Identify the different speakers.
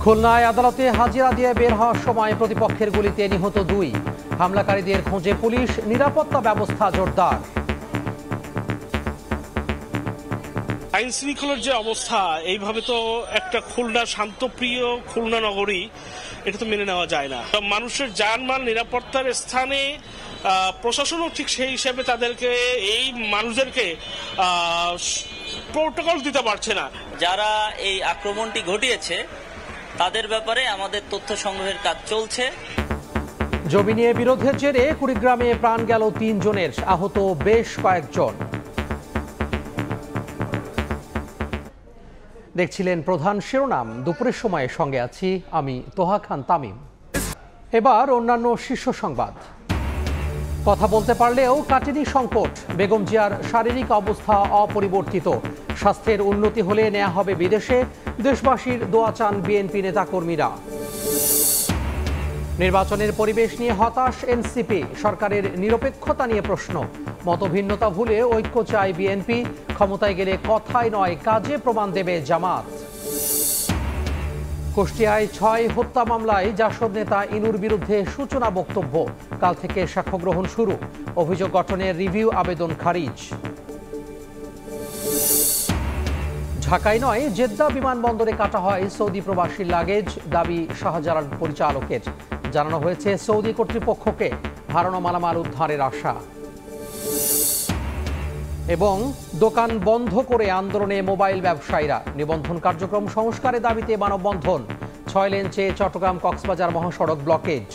Speaker 1: খুলনায় আদালতে হাজিরা দিয়ে বের হওয়ার সময় প্রতিপক্ষের গুলিতে নিহত 2 হামলাকারীদের খোঁজে পুলিশ, নিরাপত্তা ব্যবস্থা জোরদার।
Speaker 2: আইন শৃঙ্খলার যে অবস্থা, এইভাবে তো একটা খুলনা শান্তপ্রিয় খুলনা নগরী, এটা তো মেনে নেওয়া যায় না। মানুষের জানমাল নিরাপত্তার স্থানে প্রশাসনও ঠিক সেই হিসেবে তাদেরকে, এই মানুষদেরকে প্রোটোকল দিতে পারছে না।
Speaker 3: যারা এই আক্রমণটি ঘটিয়েছে তাদের ব্যাপারে আমাদের তথ্য সংগ্রহের কাজ চলছে।
Speaker 1: জমি নিয়ে বিরোধের জেরে কুড়িগ্রামে প্রাণ গেল 3 জনের, আহত বেশ কয়েকজন। দেখছিলেন প্রধান শিরোনাম, দুপুরের সময়ে সঙ্গে আছি আমি তোহা খান তামিম। এবার অন্যান্য শীর্ষ সংবাদ। কথা বলতে পারলেও কাটেনি সংকট, বেগম জিয়ার শারীরিক অবস্থা অপরিবর্তিত, স্বাস্থ্যের উন্নতি হলে নেওয়া হবে বিদেশে, দেশবাসীর দোয়া চান বিএনপি নেতাকর্মীরা। নির্বাচনের পরিবেশ নিয়ে হতাশ এনসিপি, সরকারের নিরপেক্ষতা নিয়ে প্রশ্ন, মতভিন্নতা ভুলে ঐক্য চায় বিএনপি, ক্ষমতায় গেলে কথায় নয় কাজে প্রমাণ দেবে জামাত। কুষ্টিয়ায় 6 হত্যা মামলায় জাসদ নেতা ইনুর বিরুদ্ধে সূচনা বক্তব্য, কাল থেকে সাক্ষ্য গ্রহণ শুরু, অভিযোগ গঠনের রিভিউ আবেদন খারিজ। ঢাকায় নয় জেদ্দা বিমানবন্দরে কাটা হয় সৌদি প্রবাসীর লাগেজ, দাবি শাহজালাল পরিচালকের। জানানো হয়েছে সৌদি কর্তৃপক্ষকে, হারানো মালামাল উদ্ধারের আশা। এবং দোকান বন্ধ করে আন্দোলনে মোবাইল ব্যবসায়ীরা, নিবন্ধন কার্যক্রম সংস্কারের দাবিতে মানববন্ধন, 6 লেন চেয়ে চট্টগ্রাম কক্সবাজার মহাসড়ক ব্লকেজ।